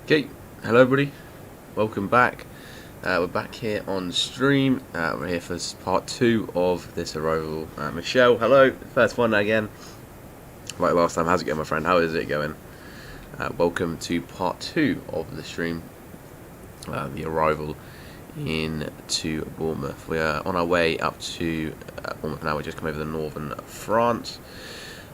Okay, hello everybody, welcome back. We're back here on stream. We're here for part 2 of this arrival. Michelle, hello, first one again. Right, last time, how's it going, my friend? How is it going? Welcome to part 2 of the stream, the arrival into Bournemouth. We are on our way up to Bournemouth now. We just come over the northern France.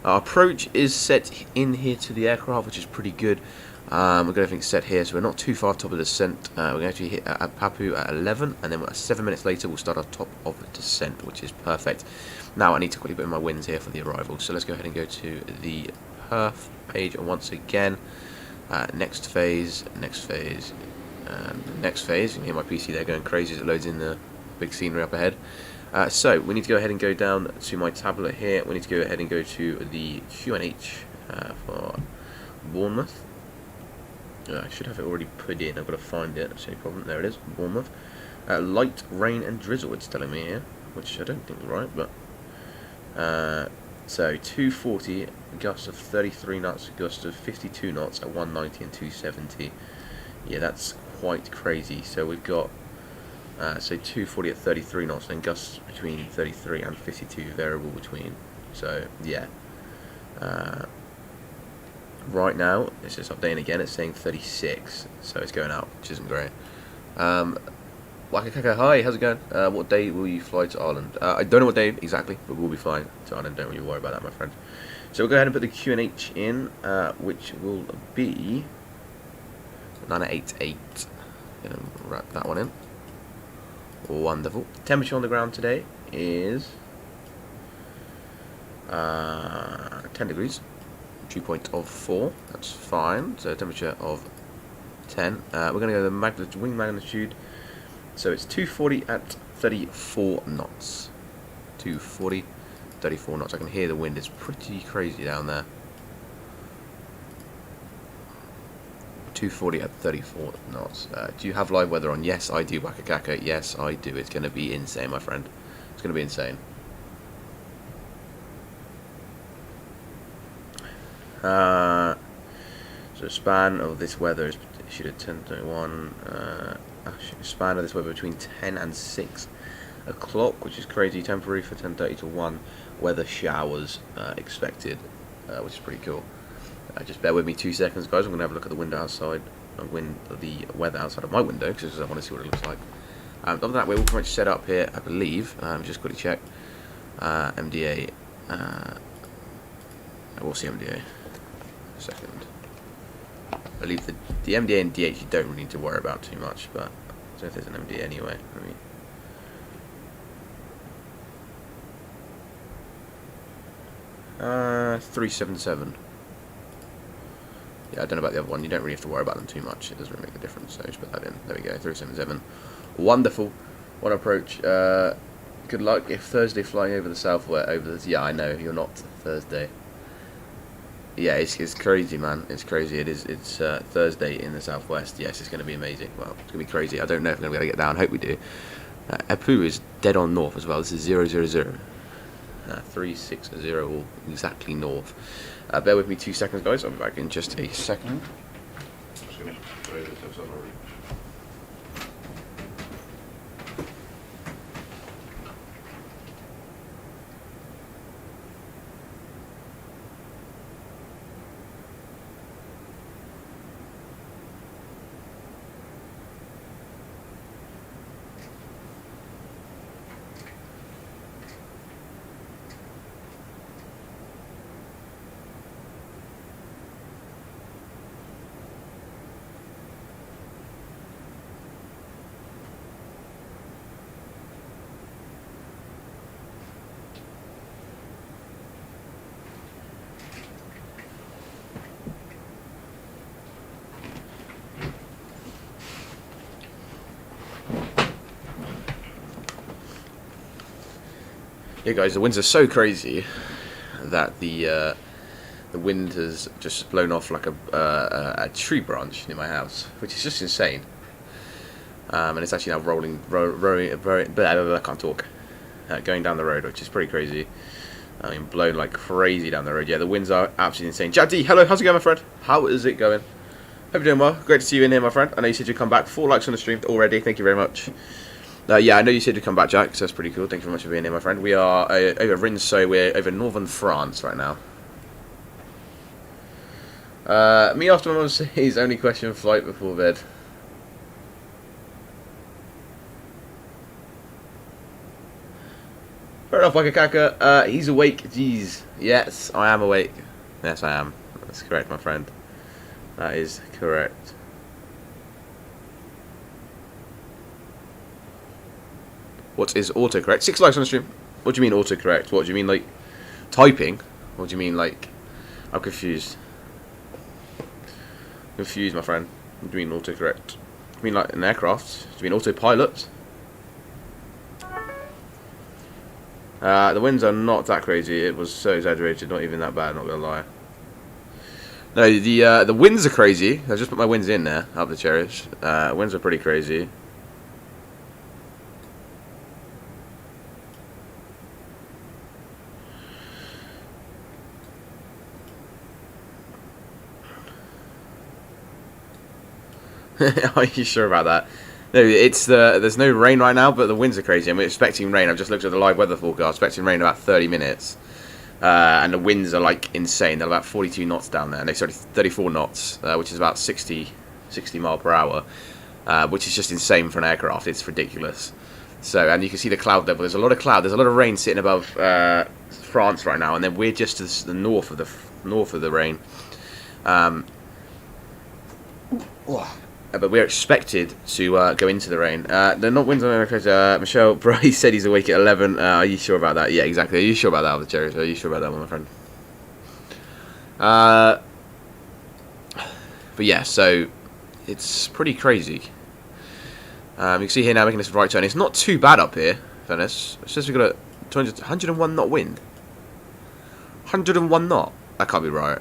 Our approach is set in here to the aircraft, which is pretty good. We've got everything set here, so we're not too far top of the descent. We're going to actually hit Papu at 11, and then 7 minutes later we'll start our top of the descent, which is perfect. Now I need to quickly put in my wins here for the arrival, so let's go ahead and go to the perf page once again. Next phase, and next phase. You can hear my PC there going crazy as it loads in the big scenery up ahead. So we need to go ahead and go down to my tablet here. We need to go ahead and go to the QNH for Bournemouth. I should have it already put in. I've got to find it. That's the only problem. There it is. Bournemouth. Light rain and drizzle. It's telling me here, which I don't think is right. But so 240, gust of 33 knots, gust of 52 knots at 190 and 270. Yeah, that's quite crazy. So we've got so 240 at 33 knots, and gusts between 33 and 52, variable between. So yeah. Right now, it's just updating again, it's saying 36, so it's going up, which isn't great. Wakakaka, hi, how's it going? What day will you fly to Ireland? I don't know what day exactly, but we'll be flying to Ireland, don't really worry about that, my friend. So we'll go ahead and put the QNH in, which will be 988. Gonna wrap that one in. Wonderful. Temperature on the ground today is 10 degrees. 2.04, that's fine. So temperature of 10. We're going to go to the wing magnitude. So it's 240 at 34 knots. 240, 34 knots. I can hear the wind. It's pretty crazy down there. 240 at 34 knots. Do you have live weather on? Yes, I do, Wakakaka. Yes, I do. It's going to be insane, my friend. It's going to be insane. So span of this weather is issued at 10:31. Span of this weather between 10 and 6 o'clock, which is crazy. Temporary for 10:30 to 1. Weather showers expected, which is pretty cool. Just bear with me 2 seconds, guys. I'm gonna have a look at the window outside, the weather outside of my window, because I want to see what it looks like. Other than that, we're all pretty much set up here, I believe. Just quickly check. MDA. We'll see MDA. Second. I believe the MDA and DH you don't really need to worry about too much, but I don't know if there's an MDA anyway. 377. Yeah, I don't know about the other one. You don't really have to worry about them too much. It doesn't really make a difference, so just put that in. There we go, 377. Wonderful. One approach. Good luck if Thursday flying over the southwest. Yeah, I know, you're not Thursday. Yeah, it's crazy, man. It's crazy. It's Thursday in the southwest. Yes, it's going to be amazing. Well, it's going to be crazy. I don't know if I'm going to be able to get down. Hope we do. Apu is dead on north as well. This is 000. 360, all exactly north. Bear with me 2 seconds, guys. I'll be back in just a second. I'm just going to throw this outside already. Yeah, guys, the winds are so crazy that the wind has just blown off like a tree branch near my house, which is just insane. And it's actually now rolling, I can't talk, going down the road, which is pretty crazy. I mean, blown like crazy down the road. Yeah, the winds are absolutely insane. Jaddy, hello, how's it going, my friend? How is it going? Hope you're doing well. Great to see you in here, my friend. I know you said you'd come back. 4 likes on the stream already. Thank you very much. Yeah, I know you said you'd come back, Jack, so that's pretty cool. Thank you very much for being here, my friend. We are over Rennes, so we're over northern France right now. Me after my mum says only question flight before bed. Fair enough, Wakakaka. He's awake. Jeez. Yes, I am awake. Yes, I am. That's correct, my friend. That is correct. What is autocorrect? 6 likes on the stream. What do you mean autocorrect? What do you mean, like, typing? What do you mean, like... I'm confused. Confused, my friend. What do you mean autocorrect? Do you mean, like, an aircraft? Do you mean autopilot? The winds are not that crazy. It was so exaggerated, not even that bad, not gonna lie. No, the winds are crazy. I just put my winds in there, up the cherish. Winds are pretty crazy. Are you sure about that? No, it's there's no rain right now, but the winds are crazy, and we're expecting rain. I've just looked at the live weather forecast, expecting rain in about 30 minutes. And the winds are like insane. They're about 42 knots down there. No, sorry, 34 knots, which is about 60 mile per hour, which is just insane for an aircraft. It's ridiculous. So, and you can see the cloud level. There's a lot of cloud. There's a lot of rain sitting above France right now, and then we're just to the north of the rain. But we're expected to go into the rain. They're not winds on America. Michelle Bryce said he's awake at 11. Are you sure about that? Yeah, exactly. Are you sure about that, the cherries? Are you sure about that one, my friend? But yeah, so it's pretty crazy. You can see here now making this right turn. It's not too bad up here, Venice. It says we've got a 101 knot wind. 101 knot. That can't be right.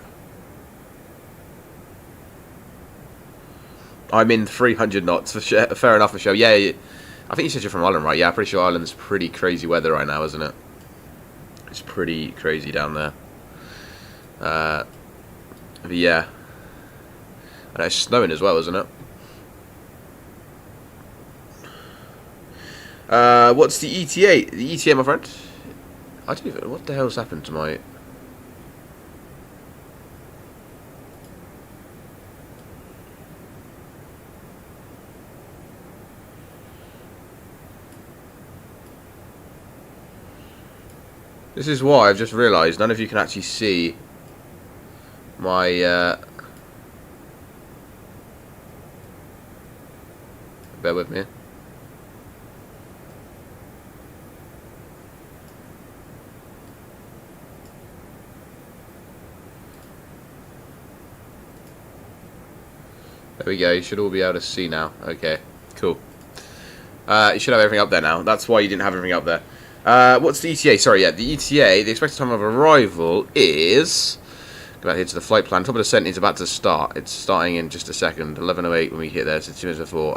I'm in 300 knots. Fair enough, Michelle. Yeah, I think you said you're from Ireland, right? Yeah, I'm pretty sure Ireland's pretty crazy weather right now, isn't it? It's pretty crazy down there. But yeah. And it's snowing as well, isn't it? What's the ETA? The ETA, my friend? I don't even... What the hell's happened to my... This is why I've just realised none of you can actually see my... Bear with me. There we go, you should all be able to see now. Okay, cool. You should have everything up there now. That's why you didn't have everything up there. What's the ETA? Sorry, yeah, the ETA, the expected time of arrival is... Go back here to the flight plan. Top of the sentence is about to start. It's starting in just a second. 11:08 when we get there, so 2 minutes before.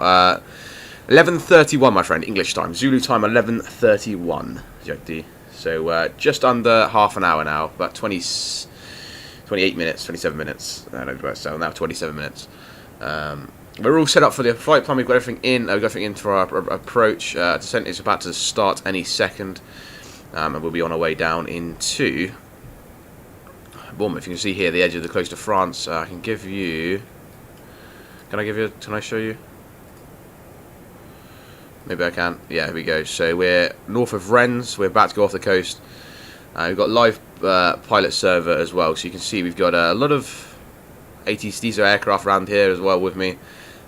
11:31, my friend, English time. Zulu time, 11:31, Jagdi. So, just under half an hour now. About 28 minutes, 27 minutes. So now 27 minutes. We're all set up for the flight plan. We've got everything in. We've got everything in for our approach. Descent is about to start any second. And we'll be on our way down into Bournemouth. You can see here the edge of the coast of France. I can give you... Can I show you? Maybe I can. Yeah, here we go. So we're north of Rennes. We're about to go off the coast. We've got live pilot server as well. So you can see we've got a lot of ATCs or aircraft around here as well with me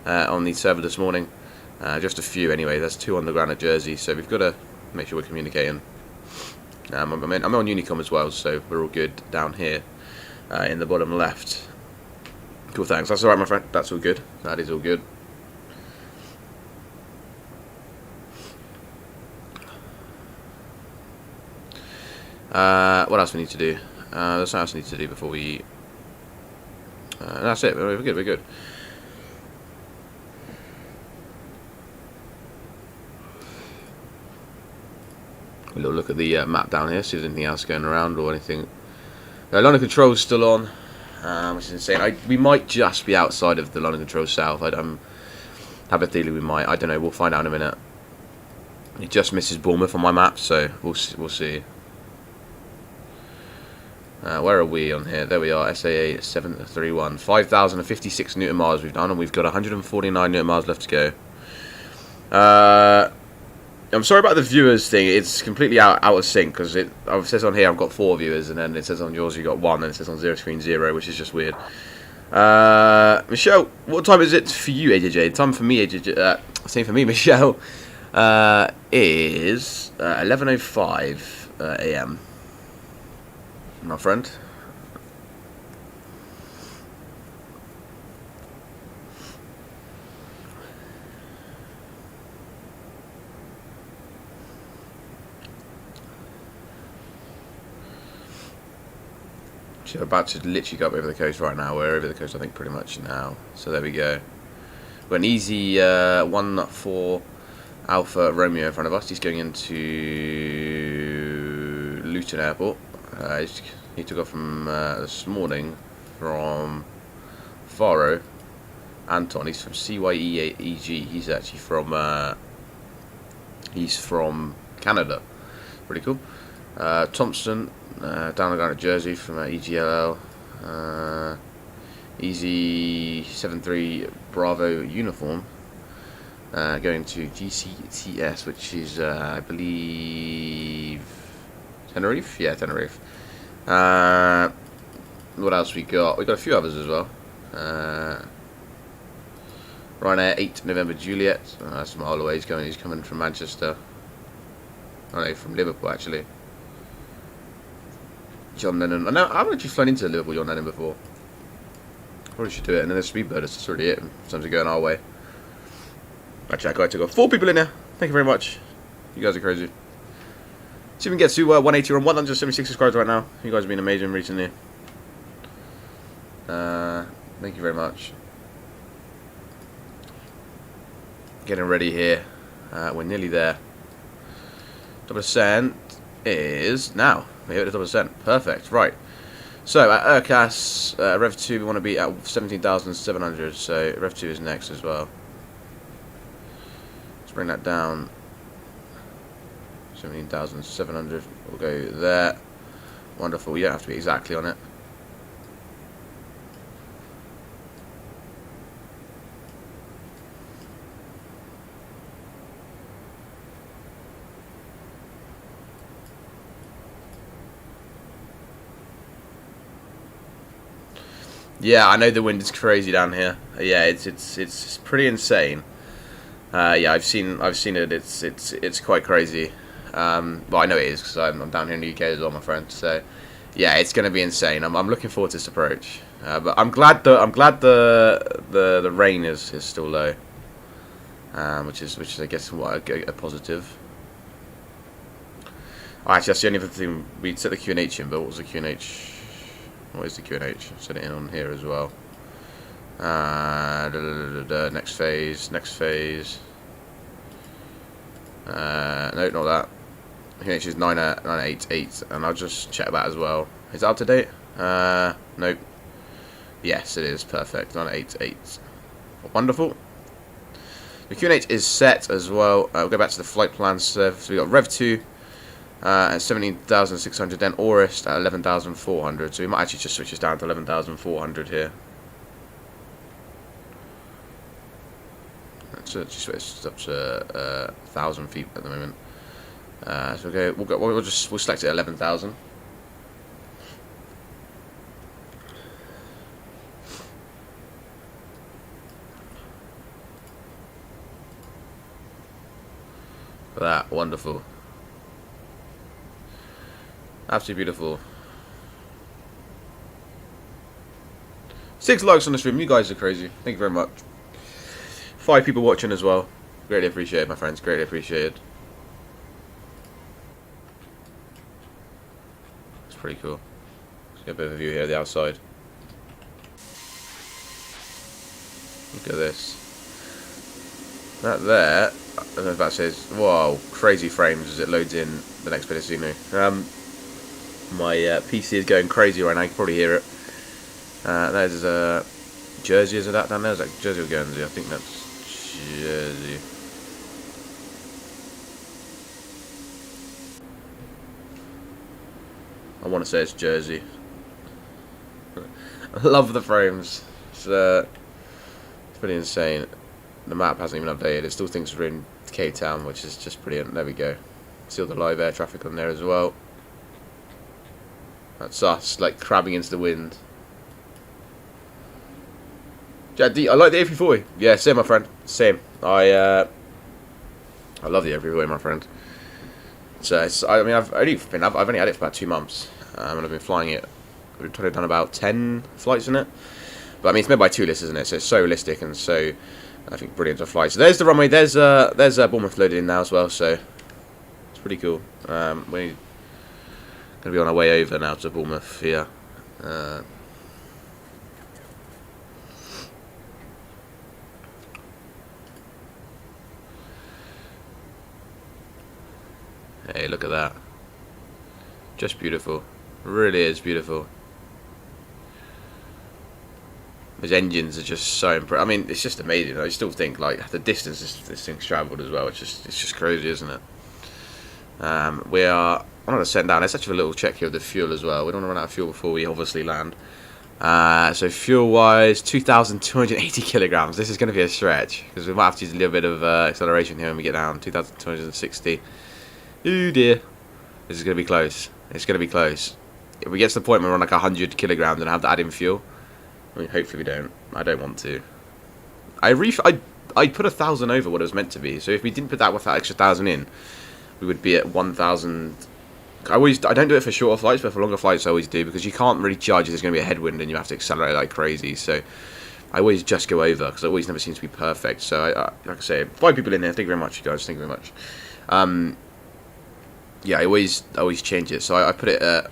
on the server this morning. Just a few anyway. There's 2 on the ground at Jersey. So we've got to make sure we're communicating. I'm on Unicom as well, so we're all good down here in the bottom left. Cool, thanks. That's alright, my friend. That's all good. That is all good. What else we need to do? There's something else we need to do before we... that's it. We're good. We're good. A little look at the map down here, see if there's anything else going around or anything. Line of control is still on. which is insane. We might just be outside of the London Control South. I have a feeling we might. I don't know. We'll find out in a minute. It just misses Bournemouth on my map, so we'll see. Where are we on here? There we are. SAA 731. 5,056 Newton miles we've done, and we've got 149 Newton miles left to go. I'm sorry about the viewers thing. It's completely out of sync because it says on here I've got 4 viewers, and then it says on yours you got 1, and it says on zero screen 0, which is just weird. Michelle, what time is it for you, AJJ? Time for me, AJJ. Same for me, Michelle. Is 11:05 a.m. My friend. So about to literally go up over the coast right now. We're over the coast, I think, pretty much now. So there we go. We've got an easy 1-4 Alpha Romeo in front of us. He's going into Luton Airport. He took off from this morning from Faro. Anton, he's from CYEG. He's actually from Canada. Pretty cool. Thompson, down at Jersey from EGLL. Easy 7-3 Bravo uniform. Going to GCTS, which is, I believe, Tenerife? Yeah, Tenerife. What else we got? We got a few others as well. Ryanair 8 November Juliet. That's a mile away. He's coming from Manchester. Oh no, from Liverpool actually. John Lennon. I haven't actually flown into Liverpool John Lennon before. Probably should do it. And then there's Speedbird. That's already it. Sometimes going our way. Actually, I got to go 4 people in there. Thank you very much. You guys are crazy. See if we can get to 180 or 176 subscribers right now. You guys have been amazing recently. Thank you very much. Getting ready here. We're nearly there. Double ascent is now. We're here at the double ascent. Perfect. Right. So at Urcas, Rev 2, we want to be at 17,700. So Rev 2 is next as well. Let's bring that down. 17,700. We'll go there. Wonderful. You don't have to be exactly on it. Yeah, I know the wind is crazy down here. Yeah, it's pretty insane. Yeah, I've seen it. It's quite crazy. Well, I know it is because I'm down here in the UK as well, my friend. So, yeah, it's going to be insane. I'm looking forward to this approach. But I'm glad the rain is still low, which is I guess what a positive. Oh, actually, that's the only other thing. We set the QNH in, but what was the QNH? What is the QNH? Set it in on here as well. Next phase. No, not that. QNH is 988, and I'll just check that as well. Is it up to date? Nope. Yes, it is. Perfect. 988. Wonderful. The QNH is set as well. We'll go back to the flight plan. So we got Rev 2. At 17,600, then Aurist at 11,400. So we might actually just switch this down to 11,400 here. So just switch up to 1,000 feet at the moment. So we'll select it at 11,000. That wonderful. Absolutely beautiful. 6 likes on the stream. You guys are crazy. Thank you very much. 5 people watching as well. Greatly appreciated, my friends. Greatly appreciated. It's pretty cool. Let's get a bit of a view here of the outside. Look at this. That there, I don't know if that says, wow, crazy frames as it loads in the next bit of scenery. My PC is going crazy right now, you can probably hear it. There's Jersey, is it that down there? Is that Jersey or Guernsey? I think that's Jersey. I want to say it's Jersey. I love the frames. It's pretty insane. The map hasn't even updated. It still thinks we're in Cape Town, which is just brilliant. There we go. See all the live air traffic on there as well. That's us, like crabbing into the wind. Yeah, I like the A340. Yeah, same, my friend. Same. I love the A340, my friend. So I mean, I've only had it for about 2 months, and I've been flying it. We've probably done about 10 flights in it. But I mean, it's made by Toulis, isn't it? So it's so realistic and so, I think, brilliant to fly. So there's the runway. There's Bournemouth loaded in now as well. So it's pretty cool. We're going to be on our way over now to Bournemouth here. Hey, look at that. Just beautiful. Really is beautiful. Those engines are just so impressive. I mean, it's just amazing. I still think, like, the distance this thing's travelled as well. It's just crazy, isn't it? We are on a set down. Let's actually have a little check here of the fuel as well. We don't want to run out of fuel before we obviously land. So fuel-wise, 2,280 kilograms. This is going to be a stretch because we might have to use a little bit of acceleration here when we get down. 2,260. Oh dear. This is going to be close. It's going to be close. If we get to the point where we're on like 100 kilograms and have to add in fuel, I mean, hopefully we don't. I don't want to. I put 1,000 over what it was meant to be. So if we didn't put that with that extra 1,000 in, we would be at 1,000. I don't do it for shorter flights, but for longer flights I always do because you can't really judge if there's going to be a headwind and you have to accelerate like crazy. So I always just go over because it always never seems to be perfect. So like I say, 5 people in there. Thank you very much, you guys. Thank you very much. Yeah, I always change it. So I put it at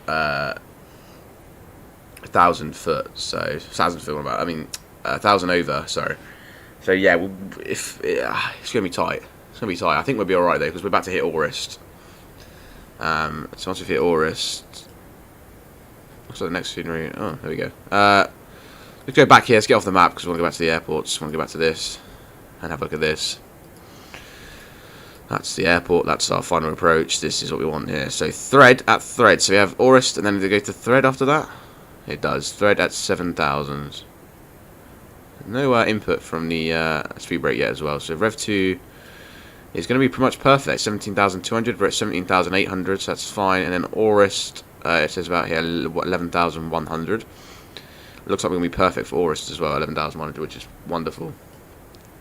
1,000 foot. So 1,000 foot. About. I mean, 1,000 over. Sorry. So yeah, it's gonna be tight. It's gonna be tight. I think we'll be all right though because we're about to hit Orist. So once we hit Orist, looks like the next scenery. Oh, there we go. Let's go back here. Let's get off the map because we want to go back to the airports. We want to go back to this and have a look at this. That's the airport. That's our final approach. This is what we want here. So thread at thread. So we have Orist, and then they go to thread after that. It does. Thread at 7,000. No input from the speed brake yet as well. So Rev 2 is going to be pretty much perfect. 17,200. We're at 17,800, so that's fine. And then Orist, it says about here 11,100. Looks like we're going to be perfect for Orist as well. 11,100, which is wonderful.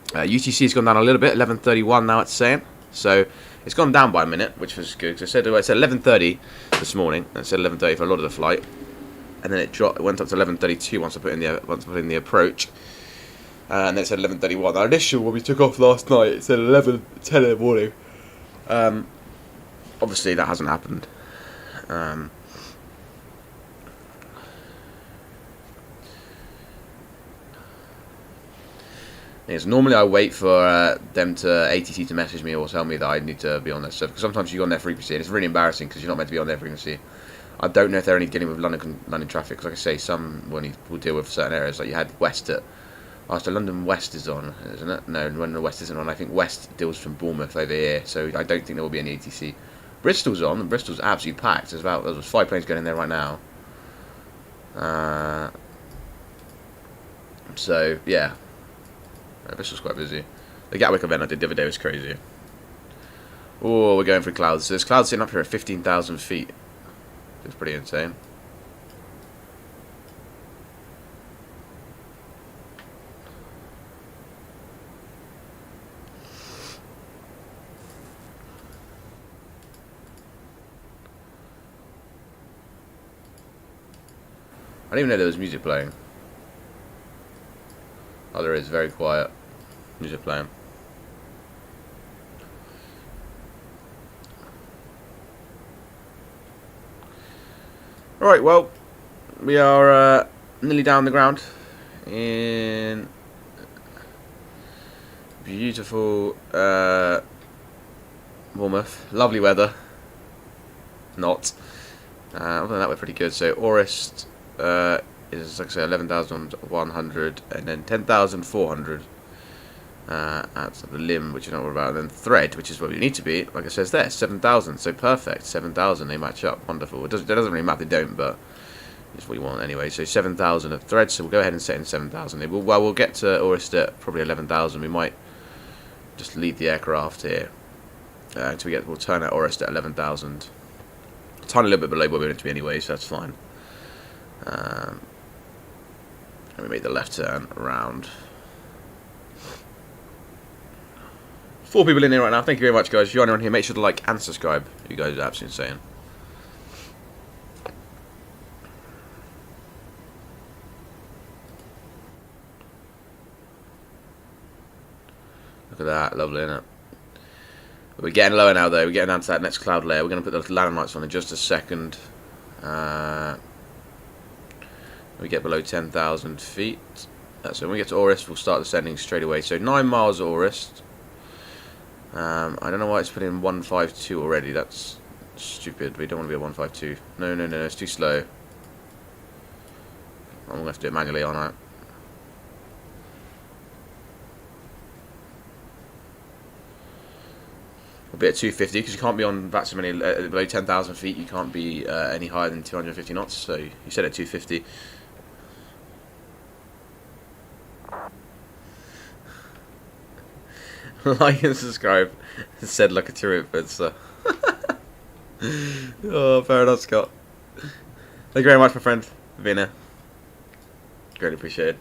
UTC has gone down a little bit. 11:31 now. It's saying. So it's gone down by a minute, which was good. Cause I said 11:30 this morning. I said 11:30 for a lot of the flight, and then it went up to 11:32 once I put in the approach, and then it said 11:31. Our initial when we took off last night, it said 11:10 in the morning. Obviously that hasn't happened. Yes, normally I wait for them to ATC to message me or tell me that I need to be on their server. Because sometimes you go on their frequency and it's really embarrassing because you're not meant to be on their frequency. I don't know if they're only dealing with London traffic. Because like I say, some will deal with certain areas. Like you had West at... Oh, so London West is on, isn't it? No, London West isn't on. I think West deals from Bournemouth over here. So I don't think there will be any ATC. Bristol's on. And Bristol's absolutely packed. There's 5 planes going in there right now. So, yeah. Bristol's quite busy. The Gatwick event I did the other day was crazy. Oh, we're going through clouds. So there's clouds sitting up here at 15,000 feet. It's pretty insane. I didn't even know there was music playing. Oh, there is. Very quiet. Music playing. Alright, well, we are nearly down the ground in beautiful Bournemouth. Lovely weather. Not. Other than that, we're pretty good. So, Orist is, like I say, 11,100, and then 10,400 at the limb, which you don't worry about, and then thread, which is where we need to be, like it says there, 7,000, so perfect, 7,000, they match up, wonderful. It doesn't really matter if they don't, but it's what you want anyway. So 7,000 of thread, so we'll go ahead and set in 7,000. We'll get to Orist at probably 11,000. We might just leave the aircraft here until we'll turn at Orist at 11,000. A tiny little bit below where we're going to be anyway, so that's fine. And we make the left turn around. 4 people in here right now. Thank you very much, guys. If you're anyone here, make sure to like and subscribe. You guys are absolutely insane. Look at that, lovely, isn't it? We're getting lower now, though. We're getting down to that next cloud layer. We're going to put those landing lights on in just a second. We get below 10,000 feet. So when we get to Orist, we'll start descending straight away. So 9 miles Orist. I don't know why it's put in 152 already. That's stupid. We don't want to be at 152. No, it's too slow. I'm going to have to do it manually, aren't I? We'll be at 250 because you can't be on that so many below 10,000 feet. You can't be any higher than 250 knots. So you said at 250. Like and subscribe. Said like a turret, but oh, fair enough, Scott. Thank you very much, my friend, for being here. Greatly appreciated.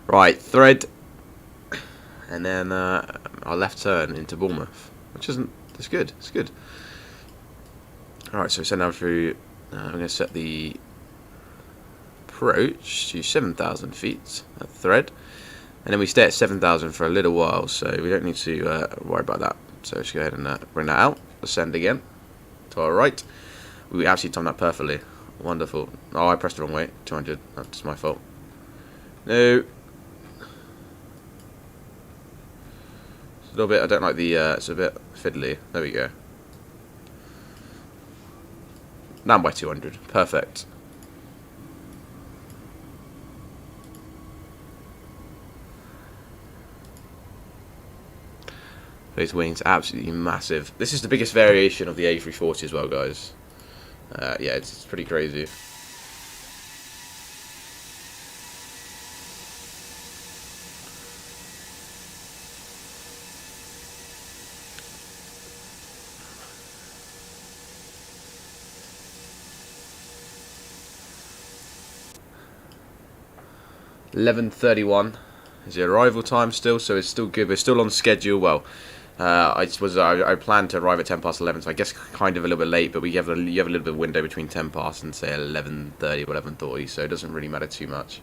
Right, thread, and then our left turn into Bournemouth, which isn't. It's good. It's good. All right, so we send down through. I'm going to set the approach to 7,000 feet at thread, and then we stay at 7,000 for a little while, so we don't need to worry about that. So let's go ahead and bring that out. Ascend again to our right. We actually timed that perfectly. Wonderful. Oh, I pressed the wrong way. 200. That's my fault. No. A little bit, I don't like the, it's a bit fiddly. There we go. Down by 200. Perfect. Those wings, absolutely massive. This is the biggest variation of the A340 as well, guys. Yeah, it's pretty crazy. .11:31 is the arrival time still, so it's still good. We're still on schedule. Well, I planned to arrive at 11:10, so I guess kind of a little bit late, but you have a little bit of window between 10 past and say 11:30 or 11:40, so it doesn't really matter too much.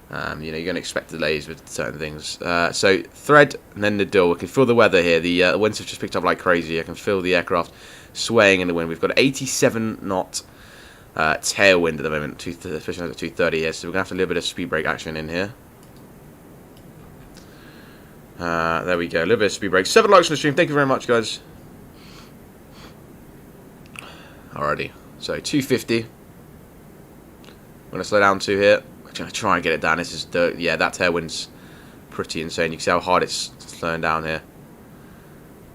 You're going to expect delays with certain things. So thread and then the dull. We can feel the weather here. The winds have just picked up like crazy. I can feel the aircraft swaying in the wind. We've got 87 knot tailwind at the moment, especially at 230 here. So we're going to have a little bit of speed brake action in here. There we go, a little bit of speed brake. 7 likes on the stream. Thank you very much, guys. Alrighty, so 250. I'm going to slow down to here. I'm going to try and get it down. This is yeah, that tailwind's pretty insane. You can see how hard it's slowing down here.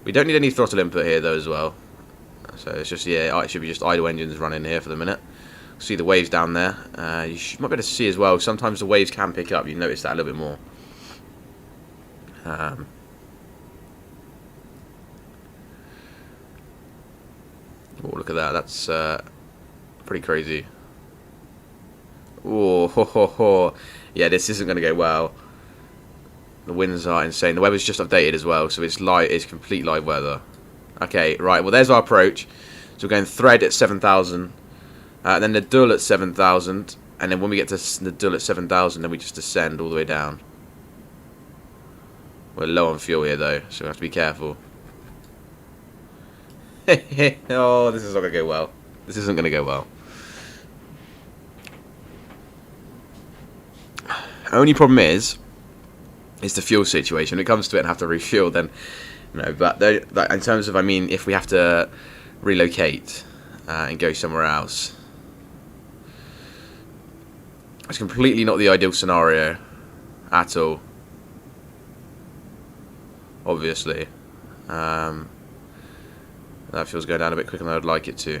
We don't need any throttle input here though as well. So it's just, yeah, it should be just idle engines running here for the minute. See the waves down there. You might be able to see as well. Sometimes the waves can pick up. You notice that a little bit more. Oh, look at that. That's pretty crazy. Oh, ho, ho, ho. Yeah, this isn't going to go well. The winds are insane. The weather's just updated as well, so it's live. It's complete live weather. Okay, right. Well, there's our approach. So we're going thread at 7,000, then the dull at 7,000, and then when we get to the dull at 7,000, then we just descend all the way down. We're low on fuel here though, so we have to be careful. Oh, this is not going to go well. This isn't going to go well. Only problem is the fuel situation. When it comes to it and have to refuel, then but in terms of, I mean, if we have to relocate and go somewhere else, it's completely not the ideal scenario at all. Obviously, that fuel's going down a bit quicker than I'd like it to.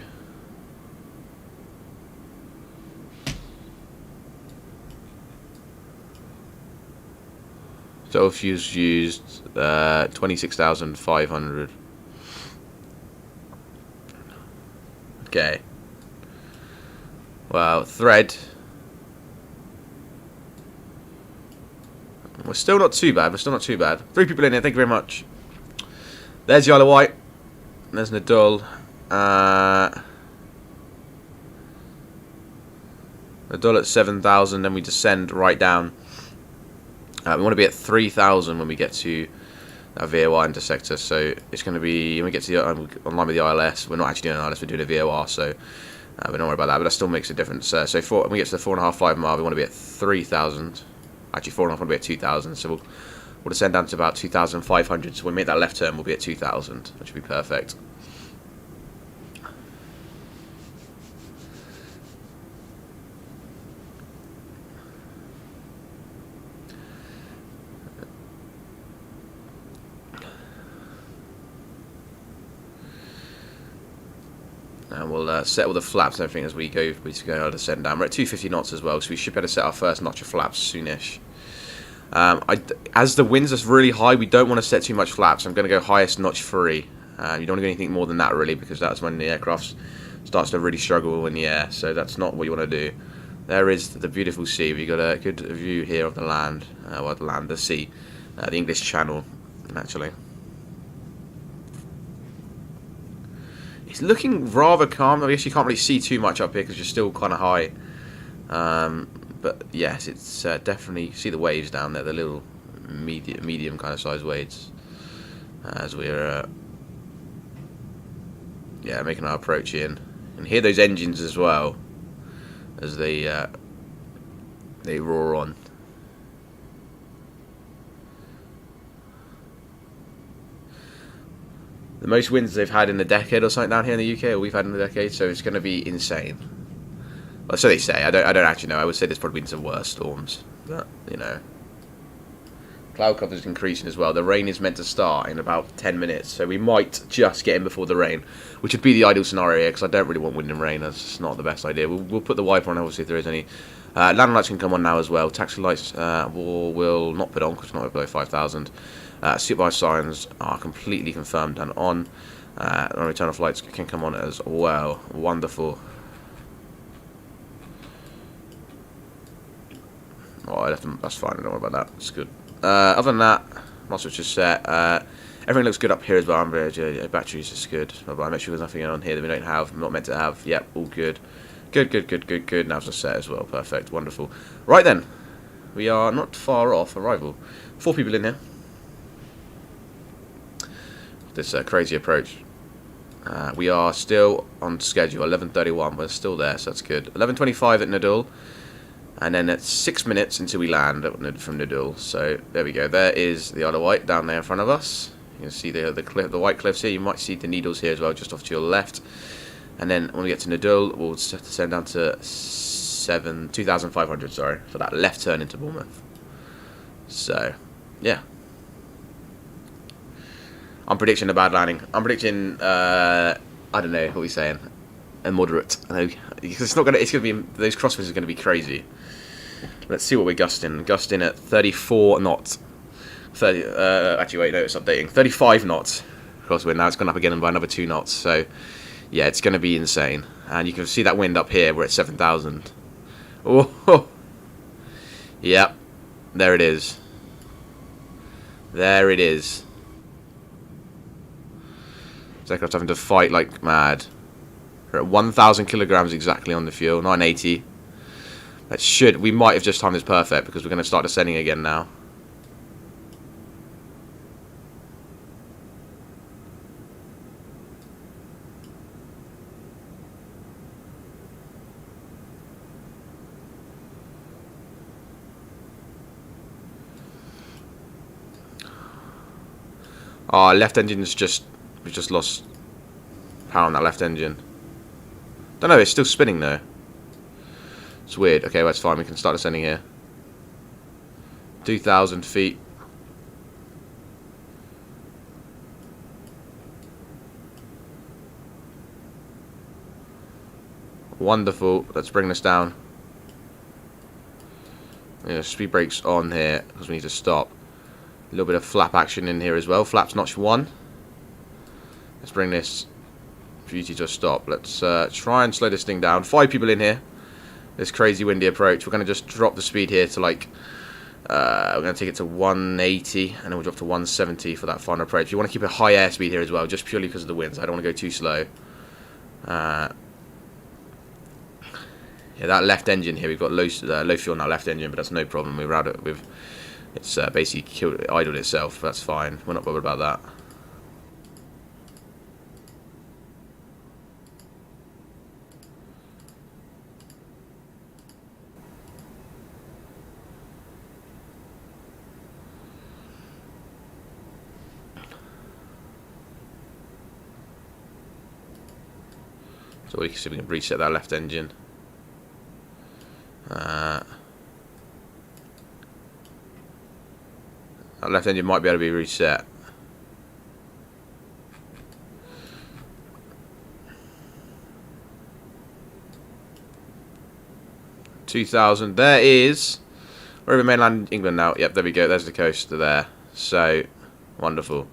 Total fuels used 26,500. Okay. Well, thread. We're still not too bad. 3 people in here. Thank you very much. There's Yellow White. There's Nadal. Nadal at 7,000. Then we descend right down. We want to be at 3,000 when we get to that VOR intersector. So it's going to be, when we get to the, online with the ILS, we're not actually doing an ILS, we're doing a VOR. So we don't worry about that, but that still makes a difference. So when we get to the 4.5, 5 mile, we want to be at 3,000. Actually, 4.5 want to be at 2,000. So we'll descend down to about 2,500. So when we make that left turn, we'll be at 2,000, which would be perfect. And we'll set all the flaps and everything as we go to descend down. We're at 250 knots as well, so we should be able to set our first notch of flaps soonish. As the winds are really high, we don't want to set too much flaps. I'm going to go highest notch 3. You don't want to go anything more than that, really, because that's when the aircraft starts to really struggle in the air. So that's not what you want to do. There is the beautiful sea. We've got a good view here of the land. The sea. The English Channel, actually. It's looking rather calm. I guess you can't really see too much up here because you're still kind of high. But yes, it's definitely, you see the waves down there, the little medium kind of size waves, as we're making our approach in. And hear those engines as well as they roar on. The most winds they've had in a decade or something down here in the UK, or we've had in a decade, so it's going to be insane. Well, so they say. I don't actually know. I would say there's probably been some worse storms, but cloud cover is increasing as well. The rain is meant to start in about 10 minutes, so we might just get in before the rain, which would be the ideal scenario here, because I don't really want wind and rain. That's not the best idea. We'll put the wiper on, obviously, if there is any. Landing lights can come on now as well. Taxi lights will not put on because it's not below 5,000. Supervisor sirens are completely confirmed and on. Return off lights can come on as well. Wonderful. Oh, I left them. That's fine. Don't worry about that. It's good. Other than that, my switch is set. Everything looks good up here as well. Batteries is good. I'll make sure there's nothing on here that we don't have. Not meant to have. Yep, all good. Good. Nav's are set as well. Perfect. Wonderful. Right then, we are not far off arrival. 4 people in here. This crazy approach. We are still on schedule. 11:31. We're still there, so that's good. 11:25 at Nadal, and then it's 6 minutes until we land from Nadal. So there we go. There is the Isle of Wight down there in front of us. You can see the white cliffs here. You might see the Needles here as well, just off to your left. And then when we get to Nadal, we'll descend down to 2,500. Sorry, for that left turn into Bournemouth. So yeah. I'm predicting a bad landing. I'm predicting, I don't know, what are we saying? A moderate. It's not gonna. It's gonna be, those crosswinds are gonna be crazy. Let's see what we're gusting. Gusting at 34 knots. 30. Actually, wait, no, it's updating. 35 knots. Crosswind. Now it's gone up again by another 2 knots. So, yeah, it's gonna be insane. And you can see that wind up here. We're at 7,000. Oh, yep. There it is. There it is. Aircraft having to fight like mad. We're at 1,000 kilograms exactly on the fuel, 980. We might have just timed this perfect because we're going to start descending again now. Oh, left engine's we've just lost power on that left engine. Don't know, it's still spinning though. It's weird. Okay, well, that's fine. We can start descending here. 2,000 feet. Wonderful. Let's bring this down. Yeah, speed brakes on here because we need to stop. A little bit of flap action in here as well. Flaps notch 1. Let's bring this beauty to a stop. Let's try and slow this thing down. 5 people in here. This crazy windy approach. We're going to just drop the speed here to like... we're going to take it to 180 and then we'll drop to 170 for that final approach. You want to keep a high airspeed here as well, just purely because of the winds. I don't want to go too slow. Yeah, that left engine here, we've got low fuel on our left engine, but that's no problem. We've routed it with, it's basically idled itself. That's fine. We're not bothered about that. So we can see if we can reset that left engine. That left engine might be able to be reset. $2,000. There is. We're over mainland England now. Yep, there we go. There's the coast there. So wonderful.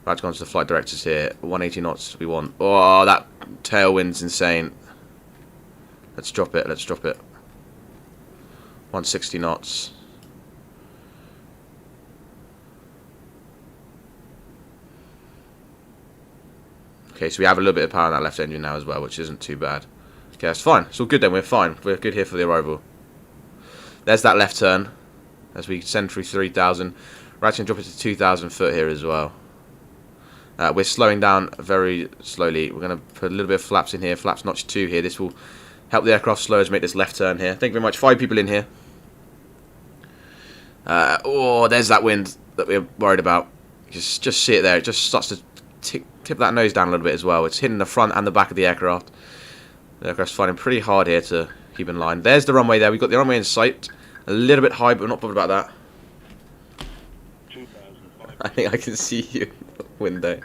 Right, to go on to the flight directors here. 180 knots we want. Oh, that tailwind's insane. Let's drop it. Let's drop it. 160 knots. Okay, so we have a little bit of power on that left engine now as well, which isn't too bad. Okay, that's fine. It's all good then. We're fine. We're good here for the arrival. There's that left turn as we send through 3,000. We're actually going to drop it to 2,000 foot here as well. We're slowing down very slowly. We're going to put a little bit of flaps in here. Flaps notch 2 here. This will help the aircraft slow as we make this left turn here. Thank you very much. 5 people in here. Oh, there's that wind that we're worried about. Just see it there. It just starts to tip that nose down a little bit as well. It's hitting the front and the back of the aircraft. The aircraft's fighting pretty hard here to keep in line. There's the runway there. We've got the runway in sight. A little bit high, but we're not bothered about that. I think I can see you in the window.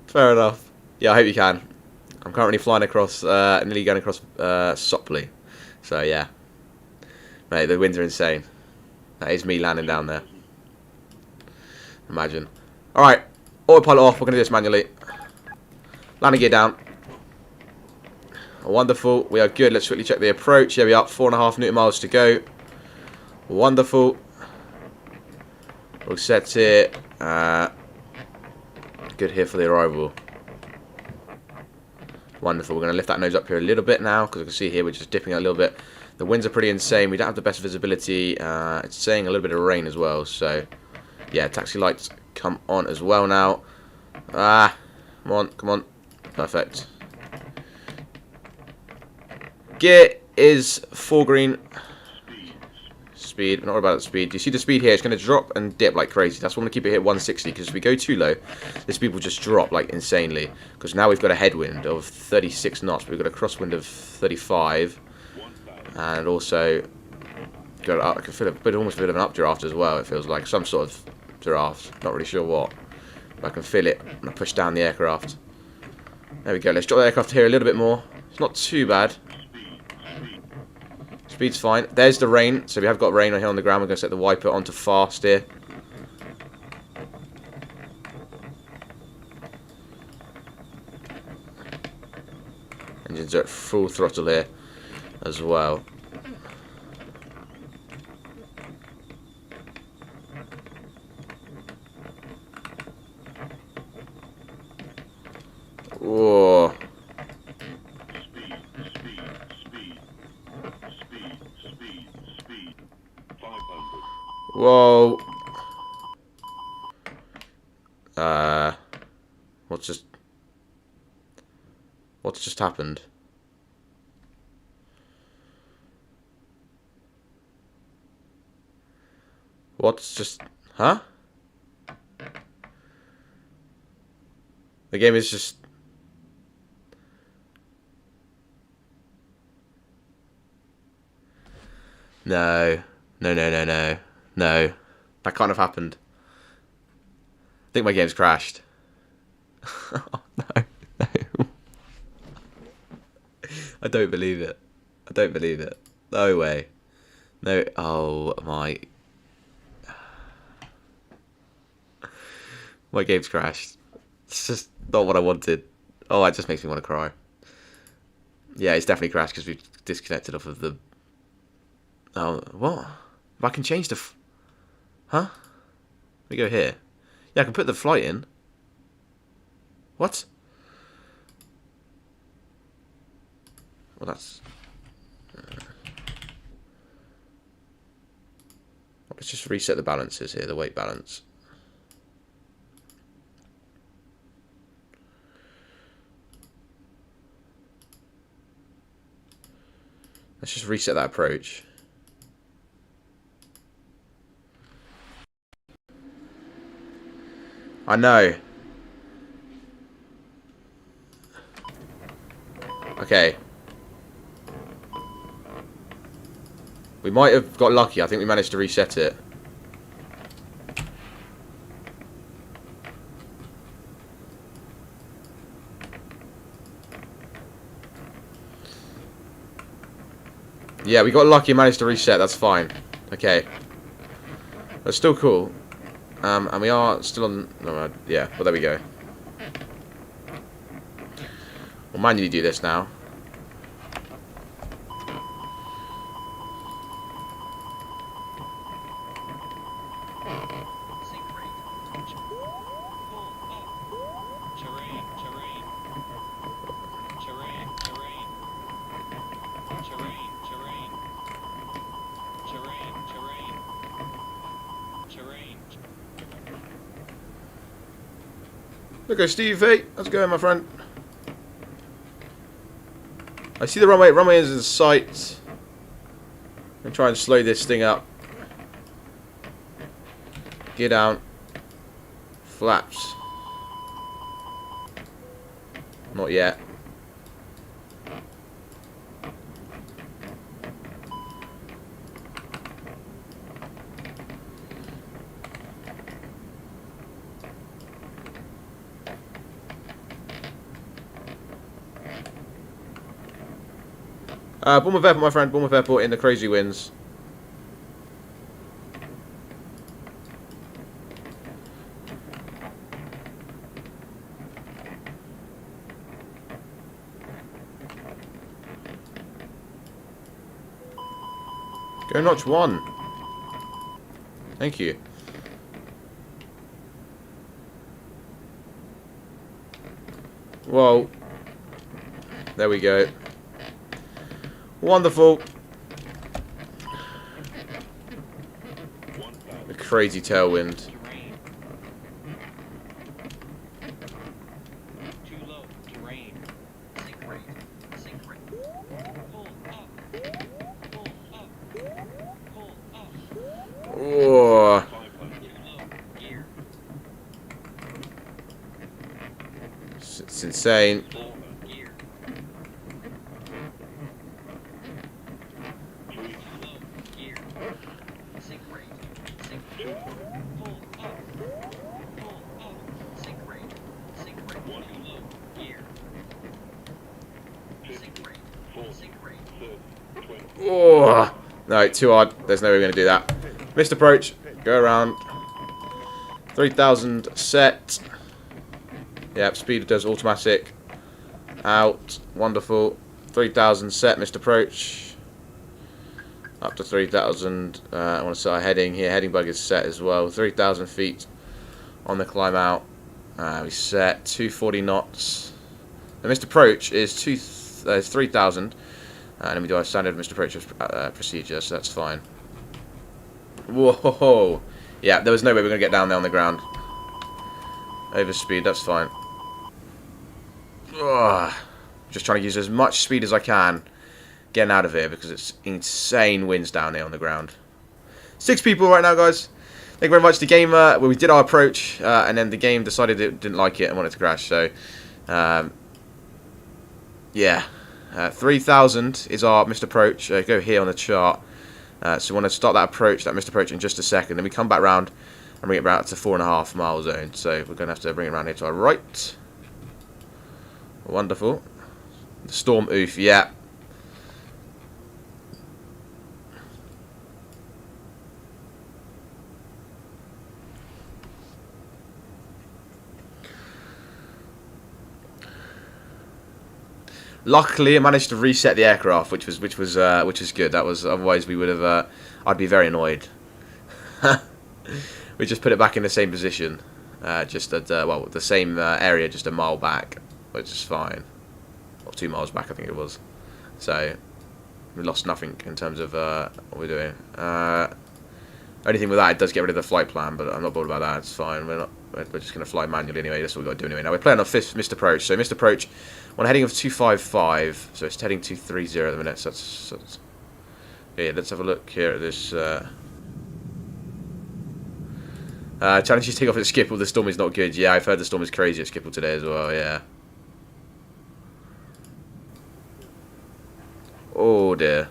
Fair enough. Yeah, I hope you can. I'm currently flying across, nearly going across Sopley. So yeah, mate, the winds are insane. That is me landing down there. Imagine. All right, autopilot off. We're gonna do this manually. Landing gear down. Wonderful. We are good. Let's quickly check the approach. Here we are. 4.5 Newton miles to go. Wonderful. We'll set it. Good here for the arrival. Wonderful. We're going to lift that nose up here a little bit now because you can see here we're just dipping a little bit. The winds are pretty insane. We don't have the best visibility. It's saying a little bit of rain as well. So, yeah, taxi lights come on as well now. Come on, come on. Perfect. Gear is 4 green. Speed, not worried about the speed. Do you see the speed here? It's going to drop and dip like crazy. That's why I'm going to keep it here at 160 because if we go too low, the speed will just drop like insanely. Because now we've got a headwind of 36 knots, but we've got a crosswind of 35, and also got I can feel almost a bit of an updraft as well. It feels like some sort of draft. Not really sure what, but I can feel it when I push down the aircraft. There we go. Let's drop the aircraft here a little bit more. It's not too bad. Speed's fine. There's the rain. So we have got rain on here on the ground. We're going to set the wiper onto fast here. Engines are at full throttle here as well. Whoa. Whoa. What's just happened? What's just... Huh? The game is just... No. No, no, no, no. No. That can't have happened. I think my game's crashed. Oh, no. No. I don't believe it. I don't believe it. No way. No. Oh, my... My game's crashed. It's just not what I wanted. Oh, it just makes me want to cry. Yeah, it's definitely crashed because we've disconnected off of the... Oh, what? If I can change the... Huh? Let me go here. Yeah, I can put the flight in. What? Well, that's... Let's just reset the balances here, the weight balance. Let's just reset that approach. I know. Okay. We might have got lucky. I think we managed to reset it. Yeah, we got lucky and managed to reset. That's fine. Okay. That's still cool. And we are still on... No, yeah, well, there we go. We'll manually do this now. Look at Steve, hey, how's it going, my friend? I see the runway. Runway is in sight. I'm going to try and slow this thing up. Gear down. Flaps. Not yet. Bournemouth Airport, my friend. Bournemouth Airport in the crazy winds. Go notch 1. Thank you. Whoa. There we go. Wonderful. A crazy tailwind. Oh. It's insane. Oh, no, too hard. There's no way we're going to do that. Missed approach. Go around. 3,000 set. Yep, speed does automatic. Out. Wonderful. 3,000 set. Missed approach. Up to 3,000. I want to start heading here. Heading bug is set as well. 3,000 feet on the climb out. We set 240 knots. The missed approach is 3,000. And then we do our standard missed approach procedure, so that's fine. Whoa! Yeah, there was no way we were going to get down there on the ground. Overspeed, that's fine. Ugh. Just trying to use as much speed as I can getting out of here because it's insane winds down here on the ground. 6 people right now, guys. Thank you very much. The game, well, we did our approach, and then the game decided it didn't like it and wanted to crash. So, yeah, 3,000 is our missed approach. Go here on the chart. So we want to start that missed approach in just a second. Then we come back round and bring it back to 4.5 mile zone. So we're going to have to bring it around here to our right. Wonderful. The storm oof, yeah. Luckily, I managed to reset the aircraft, which was good. That was, otherwise we would have. I'd be very annoyed. We just put it back in the same position, just at well, the same area, just a mile back, which is fine. Or 2 miles back, I think it was. So we lost nothing in terms of what we're doing. Only thing with that, it does get rid of the flight plan, but I'm not bothered about that. It's fine. We're just going to fly manually anyway. That's what we've got to do anyway. Now we're playing on missed approach. So missed approach on a heading of 255. So it's heading 230 at the minute. So that's yeah. Let's have a look here at this. Challenge you to take off at Schiphol. The storm is not good. Yeah, I've heard the storm is crazy at Schiphol today as well. Yeah. Oh dear.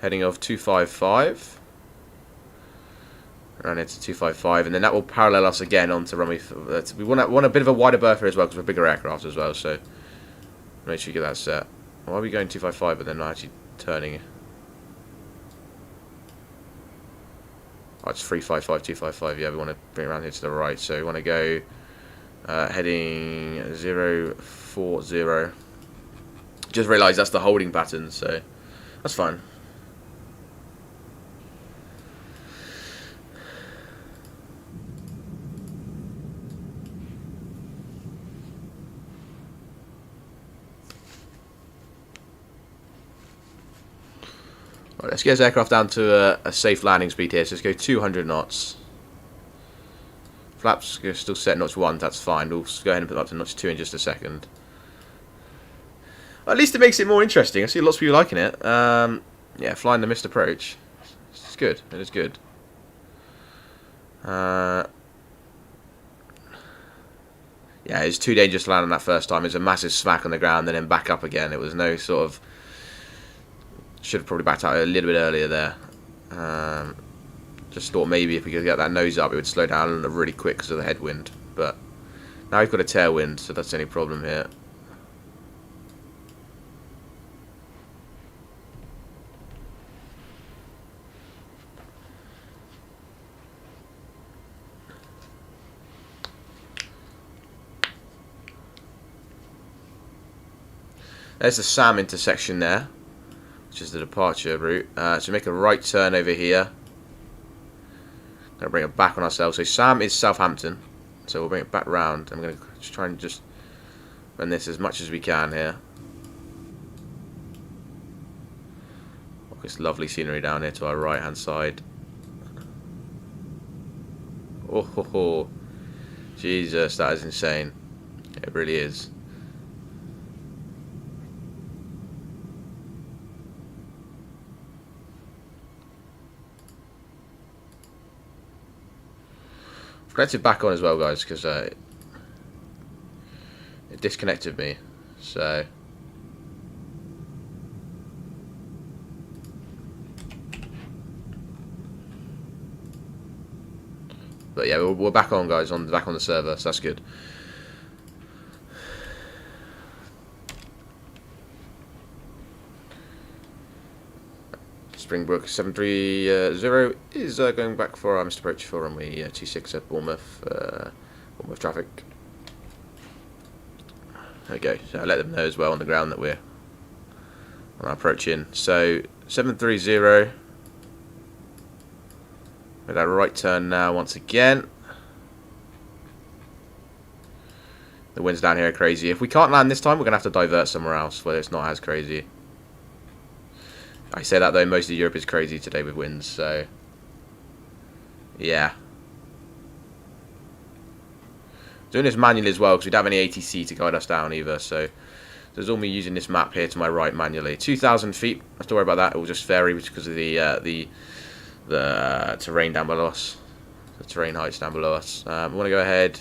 Heading of 255. Around into 255, and then that will parallel us again onto runway. We want a bit of a wider berth here as well because we're bigger aircraft as well. So make sure you get that set. Why are we going 255 but then not actually turning? Oh, it's 355, 255. Yeah, we want to bring it around here to the right. So we want to go heading 040. Just realised that's the holding pattern, so that's fine. Right, let's get this aircraft down to a safe landing speed here. So let's go 200 knots. Flaps are still set notch 1, that's fine. We'll go ahead and put that up to notch 2 in just a second. At least it makes it more interesting. I see lots of people liking it. Yeah, flying the missed approach. It's good. It is good. Yeah, it's too dangerous to land on that first time. It was a massive smack on the ground and then back up again. It was no sort of... Should have probably backed out a little bit earlier there. Just thought maybe if we could get that nose up, it would slow down really quick because of the headwind. But now we've got a tailwind, so that's the only problem here. There's the Sam intersection there, which is the departure route. So make a right turn over here. Gonna bring it back on ourselves. So Sam is Southampton, so we'll bring it back round. I'm gonna just try and just run this as much as we can here. Look, this lovely scenery down here to our right hand side. Oh ho ho, Jesus, that is insane. It really is. Connected back on as well, guys, because it disconnected me. So but yeah, we're back on, guys, back on the server, so that's good. Springbrook 730 is going back for our missed approach for runway 26 at Bournemouth. Bournemouth traffic. There we go. So I let them know as well on the ground that we're on our approach in. So 730. With that right turn now once again. The winds down here are crazy. If we can't land this time, we're going to have to divert somewhere else where it's not as crazy. I say that though, most of Europe is crazy today with winds, so yeah. Doing this manually as well because we don't have any ATC to guide us down either, so So it's all me using this map here to my right manually. 2,000 feet. I have to worry about that. It will just vary because of the terrain down below us. The terrain heights down below us. We want to go ahead.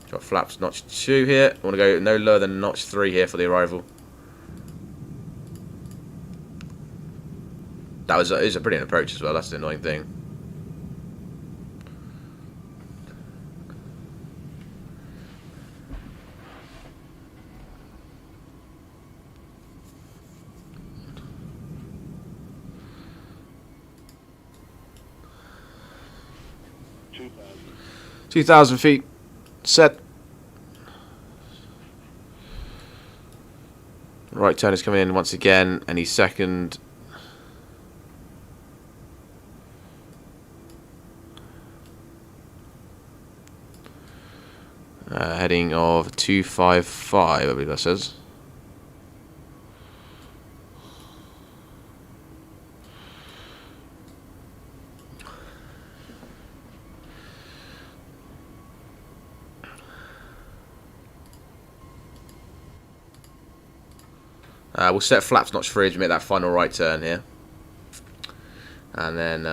Got flaps notch 2 here. I want to go no lower than notch 3 here for the arrival. That was a brilliant approach as well. That's the annoying thing. Two thousand feet. Set. Right turn is coming in once again. Any second. Heading of 255, I believe that says. We'll set flaps notch 3 to make that final right turn here. And then,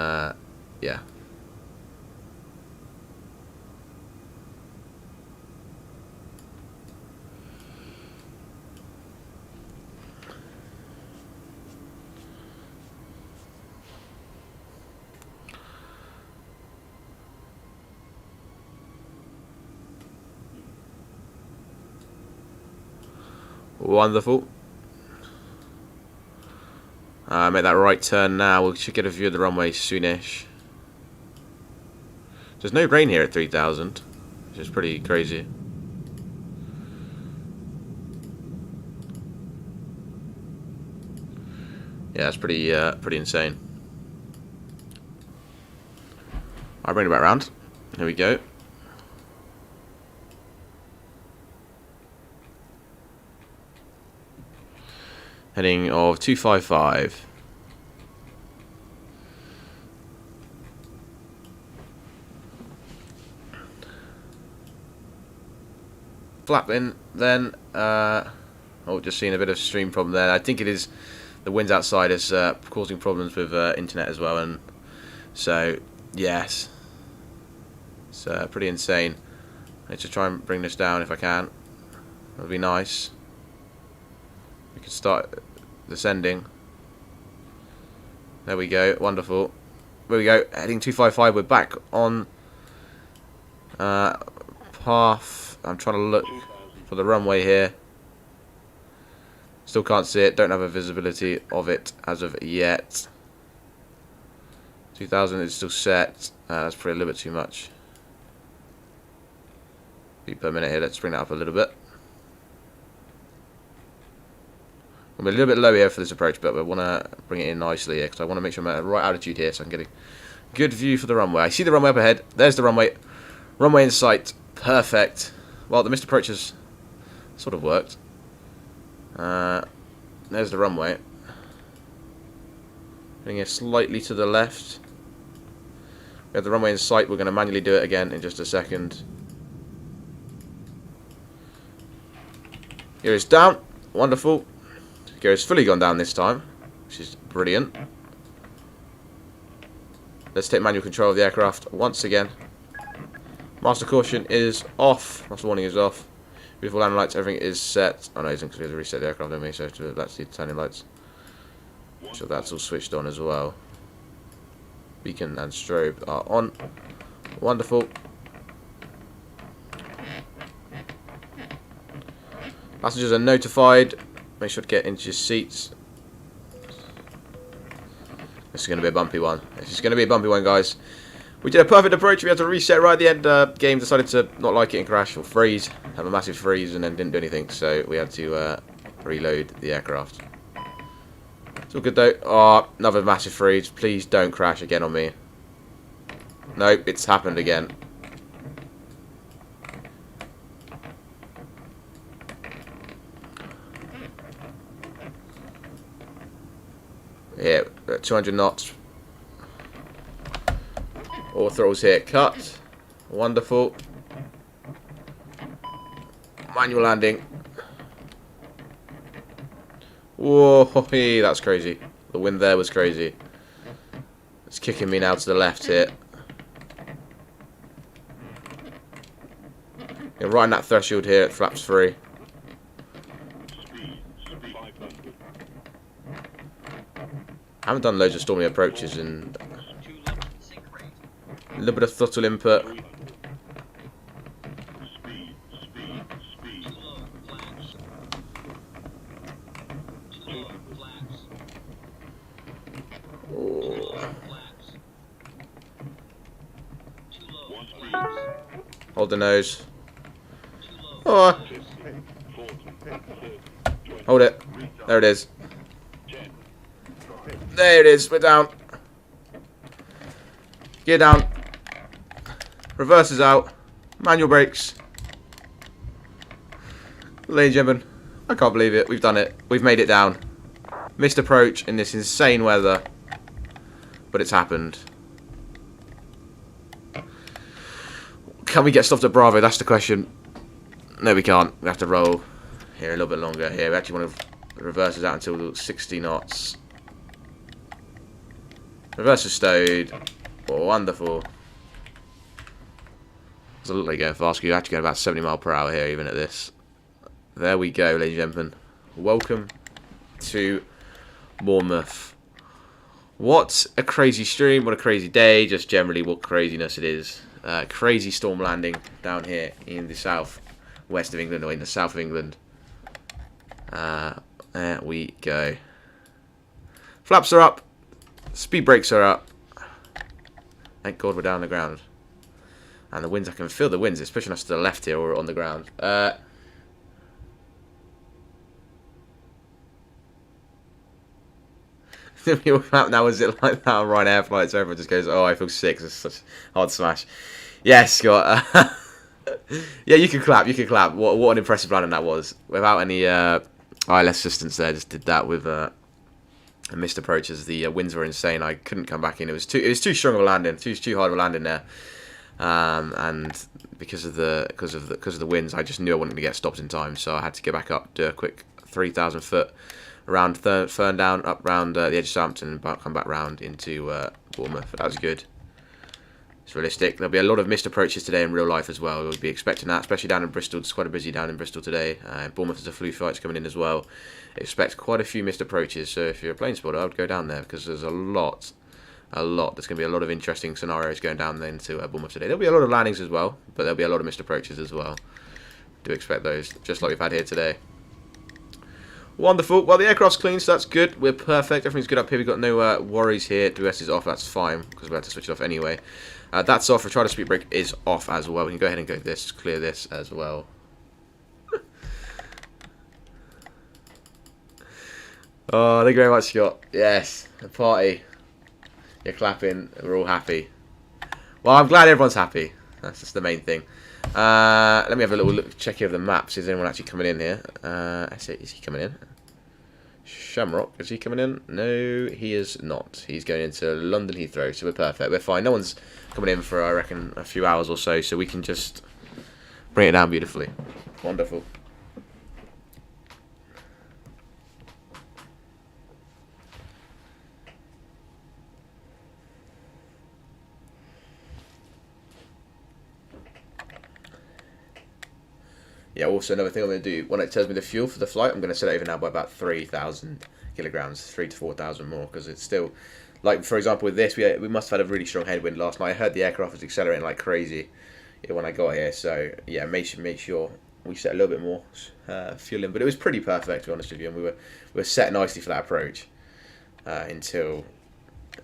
yeah. Wonderful. Make that right turn now. We should get a view of the runway soonish. There's no rain here at 3,000, which is pretty crazy. Yeah, that's pretty insane. I'll bring it back round. Here we go. Heading of 255. Flap in, then, oh, just seeing a bit of stream problem there. I think it is the winds outside is causing problems with internet as well, and so, yes, it's pretty insane. I need to try and bring this down if I can. That would be nice. We can start descending. There we go, wonderful. There we go, heading 255, we're back on path. I'm trying to look for the runway here. Still can't see it, don't have a visibility of it as of yet. 2,000 is still set, that's probably a little bit too much. Feet per minute here, let's bring that up a little bit. I'm a little bit low here for this approach, but we want to bring it in nicely here because I want to make sure I'm at the right altitude here so I can get a good view for the runway. I see the runway up ahead. There's the runway. Runway in sight. Perfect. Well, the missed approach has sort of worked. There's the runway. Bring it slightly to the left. We have the runway in sight. We're going to manually do it again in just a second. Here it's down. Wonderful. Gear has fully gone down this time, which is brilliant. Let's take manual control of the aircraft once again. Master caution is off. Master warning is off. Beautiful landing lights, everything is set. Oh no, it isn't because we have to reset the aircraft, don't we? So that's the turning lights. So that's all switched on as well. Beacon and strobe are on. Wonderful. Passengers are notified. Make sure to get into your seats. This is going to be a bumpy one. This is going to be a bumpy one, guys. We did a perfect approach. We had to reset right at the end. Game decided to not like it and crash or freeze. Have a massive freeze and then didn't do anything. So we had to reload the aircraft. It's all good though. Oh, another massive freeze. Please don't crash again on me. Nope, it's happened again. Yeah, 200 knots. All throttles here cut. Wonderful. Manual landing. Whoa, that's crazy. The wind there was crazy. It's kicking me now to the left here. Yeah, right in that threshold here, it flaps free. I haven't done loads of stormy approaches and a little bit of throttle input. Hold the nose. Oh. Hold it. There it is. There it is. We're down. Gear down. Reverse is out. Manual brakes. Ladies and gentlemen, I can't believe it. We've done it. We've made it down. Missed approach in this insane weather. But it's happened. Can we get stuff to Bravo? That's the question. No, we can't. We have to roll here a little bit longer. Here, we actually want to reverse it out until 60 knots. Reverse is stowed. Oh, wonderful. Doesn't look like going fast. You're actually going about 70 miles per hour here, even at this. There we go, ladies and gentlemen. Welcome to Bournemouth. What a crazy stream. What a crazy day. Just generally what craziness it is. Crazy storm landing down here in the south west of England, or in the south of England. There we go. Flaps are up. Speed brakes are up. Thank God we're down on the ground. And the winds, I can feel the winds. It's pushing us to the left here or on the ground. Now is it like that on Ryanair flights? So everyone just goes, "Oh, I feel sick." It's such a hard smash. Yes, Scott. Yeah, you can clap. You can clap. What an impressive landing that was. Without any ILS assistance there, just did that with missed approaches. The winds were insane. I couldn't come back in. It was too strong of a landing. Too hard of a landing there. And because of the winds, I just knew I wasn't going to get stopped in time. So I had to get back up, do a quick 3,000 foot. Around Ferndown, up round the edge of Southampton, and come back round into Bournemouth. That was good. It's realistic. There'll be a lot of missed approaches today in real life as well. We'll be expecting that, especially down in Bristol. It's quite a busy down in Bristol today. Bournemouth has a flu flight's coming in as well. Expect quite a few missed approaches. So if you're a plane spotter, I would go down there because there's a lot. There's going to be a lot of interesting scenarios going down there into Bournemouth today. There'll be a lot of landings as well, but there'll be a lot of missed approaches as well. Do expect those, just like we've had here today. Wonderful. Well, the aircraft's clean, so that's good. We're perfect. Everything's good up here. We've got no worries here. DRS is off. That's fine, because we had to switch it off anyway. That's off. Retarded speed brake is off as well. We can go ahead and go this, clear this as well. Oh, thank you very much, Scott. Yes, a party. You're clapping. We're all happy. Well, I'm glad everyone's happy. That's just the main thing. Let me have a little look, check here of the maps. Is anyone actually coming in here? Is he coming in? Shamrock, is he coming in? No, he is not. He's going into London Heathrow, so we're perfect. We're fine. No one's coming in for, I reckon, a few hours or so we can just bring it down beautifully. Wonderful. Yeah, also another thing I'm going to do, when it tells me the fuel for the flight, I'm going to set it over now by about 3,000 kilograms, 3 to 4,000 more, because it's still, like, for example, with this, we must have had a really strong headwind last night. I heard the aircraft was accelerating like crazy when I got here, so, yeah, make sure we set a little bit more fuel in, but it was pretty perfect, to be honest with you, and we were set nicely for that approach until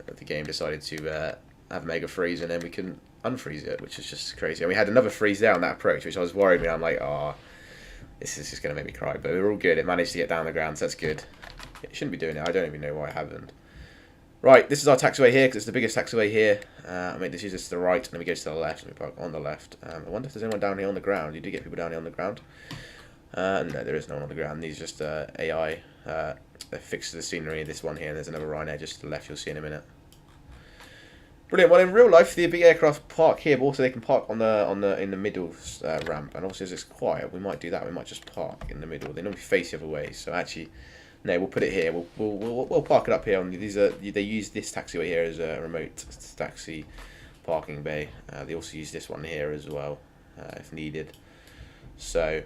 the game decided to have mega freeze, and then we couldn't unfreeze it, which is just crazy. And we had another freeze there on that approach, which I was worried me. I'm like, oh, this is just going to make me cry. But we were all good. It managed to get down the ground, so that's good. It shouldn't be doing it. I don't even know why I haven't. Right, this is our taxiway here, because it's the biggest taxiway here. I mean, this is just to the right, and then we go to the left, and we park on the left. I wonder if there's anyone down here on the ground. You do get people down here on the ground. No, there is no one on the ground. These are just AI. They're fixed to the scenery. This one here, and there's another Ryanair just to the left. You'll see in a minute. Brilliant. Well, in real life, the big aircraft park here, but also they can park in the middle ramp. And obviously, as it's quiet, we might do that. We might just park in the middle. They normally face the other way, so actually, No, we'll put it here. We'll park it up here. They use this taxiway here as a remote taxi parking bay. They also use this one here as well, if needed. So,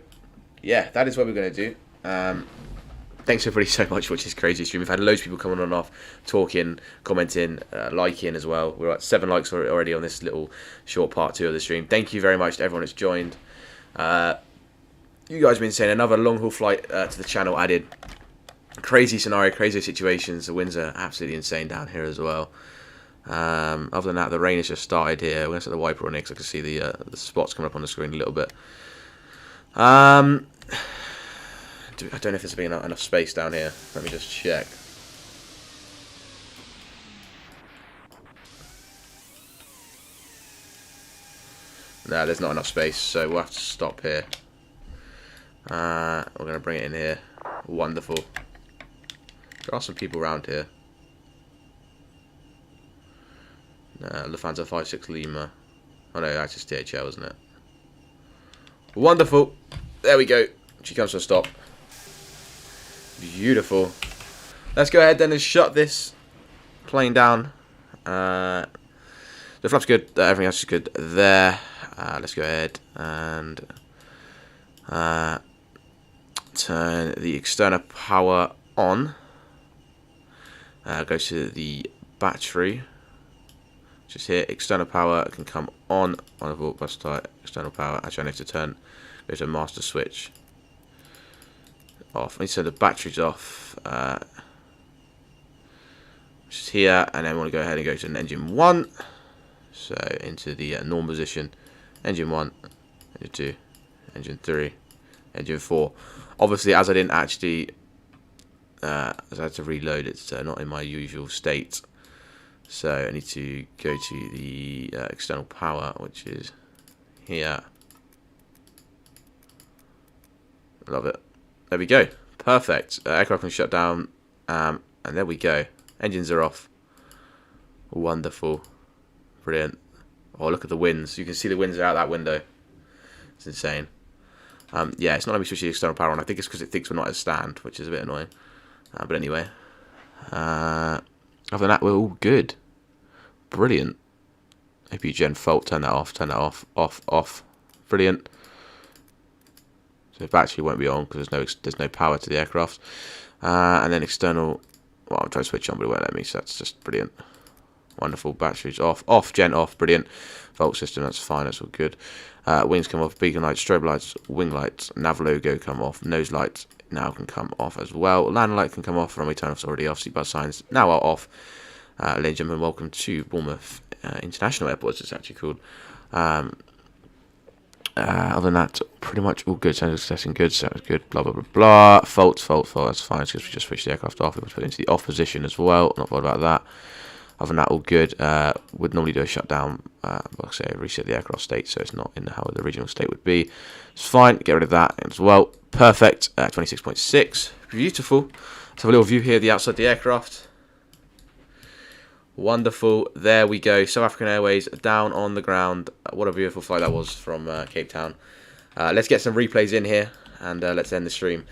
yeah, that is what we're going to do. Thanks everybody so much for watching this crazy stream. We've had loads of people coming on and off, talking, commenting, liking as well. We're at 7 likes already on this little short part 2 of the stream. Thank you very much to everyone that's joined. You guys have been saying another long haul flight to the channel added. Crazy scenario, crazy situations. The winds are absolutely insane down here as well. Other than that, the rain has just started here. We're going to set the wiper on here because I can see the spots coming up on the screen a little bit. I don't know if there's been enough space down here. Let me just check. No, there's not enough space, so we'll have to stop here. We're going to bring it in here. Wonderful. There are some people around here. Lufthansa 56 Lima. Oh no, that's just DHL, isn't it? Wonderful. There we go. She comes to a stop. Beautiful. Let's go ahead then and shut this plane down. The flap's good. Everything else is good there. Let's go ahead and turn the external power on. Go to the battery. Just here, external power can come on a vault bus type. External power. Actually, I need to go to master switch. Off. I need to turn the batteries off. Just here, and then we want to go ahead and go to an engine 1. So into the normal position. Engine 1, engine 2, engine 3, engine 4. Obviously, as I didn't actually, as I had to reload, it's not in my usual state. So I need to go to the external power, which is here. Love it. There we go. Perfect. Aircraft can shut down, and there we go. Engines are off. Wonderful. Brilliant. Oh, look at the winds. You can see the winds are out that window. It's insane. Yeah, it's not letting me switch the external power on. I think it's because it thinks we're not at a stand, which is a bit annoying. But anyway. Other than that, we're all good. Brilliant. APU gen fault. Turn that off. Turn that off. Off. Off. Brilliant. So the battery won't be on because there's no power to the aircraft. And then external. Well, I'm trying to switch on, but it won't let me. So that's just brilliant. Wonderful. Batteries off. Off. Gen off. Brilliant. Volt system. That's fine. That's all good. Wings come off. Beacon lights. Strobe lights. Wing lights. Nav logo come off. Nose lights now can come off as well. Land light can come off. Runway turn off's already off. Seatbelt signs now are off. Ladies and gentlemen, welcome to Bournemouth International Airport, as it's actually called. Other than that, pretty much all good. Sensors testing good. Sounds good. Blah blah blah blah. Fault. That's fine. It's because we just switched the aircraft off. We put it into the off position as well. Not bothered about that. Other than that, all good. Would normally do a shutdown, like I say, reset the aircraft state, so it's not in how the original state would be. It's fine. Get rid of that as well. Perfect. 26.6. Beautiful. Let's have a little view here, the outside the aircraft. Wonderful. There we go. South African Airways down on the ground. What a beautiful flight that was from Cape Town. Let's get some replays in here, and let's end the stream.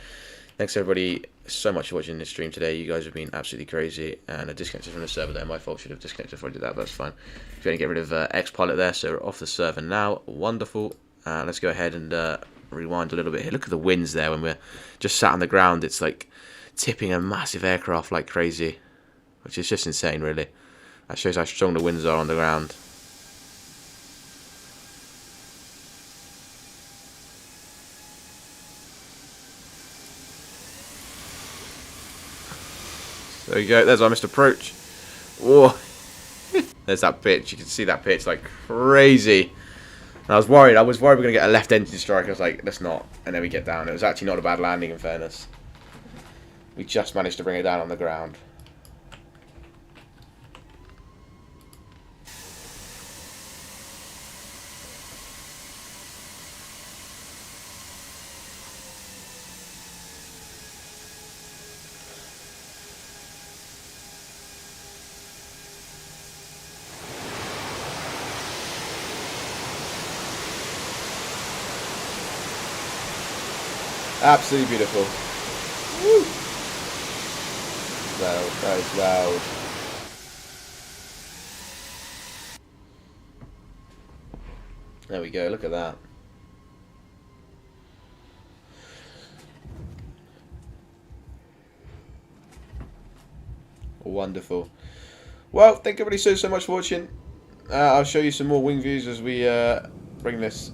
Thanks everybody so much for watching this stream today. You guys have been absolutely crazy, and I disconnected from the server there. My fault, should have disconnected before I did that, but that's fine. If you want to get rid of X-Pilot there, so we're off the server now. Wonderful. Let's go ahead and rewind a little bit here. Look at the winds there when we're just sat on the ground. It's like tipping a massive aircraft like crazy, which is just insane, really. That shows how strong the winds are on the ground. There you go. There's our missed approach. Whoa. There's that pitch. You can see that pitch like crazy. And I was worried. we're going to get a left engine strike. I was like, let's not. And then we get down. It was actually not a bad landing, in fairness. We just managed to bring it down on the ground. Absolutely beautiful. Woo. loud. That is loud. There we go. Look at that. Wonderful. Well, thank everybody so much for watching. I'll show you some more wing views as we bring this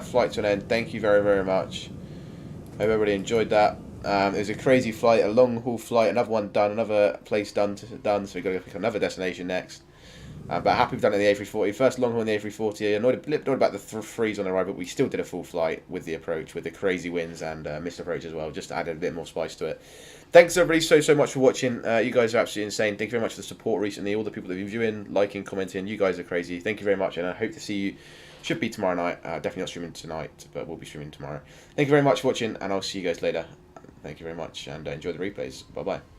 flight to an end. Thank you very much. Hope everybody enjoyed that. It was a crazy flight, a long haul flight, another one done, another place done, so we've got to go pick another destination next. But happy we've done it in the A340. First long haul in the A340. Annoyed about the freeze on the ride, but we still did a full flight with the approach, with the crazy winds and missed approach as well, just to add a bit more spice to it. Thanks everybody so much for watching. You guys are absolutely insane. Thank you very much for the support recently. All the people that have been viewing, liking, commenting. You guys are crazy. Thank you very much, and I hope to see you. Should be tomorrow night. Definitely not streaming tonight, but we'll be streaming tomorrow. Thank you very much for watching, and I'll see you guys later. Thank you very much, and enjoy the replays. Bye bye.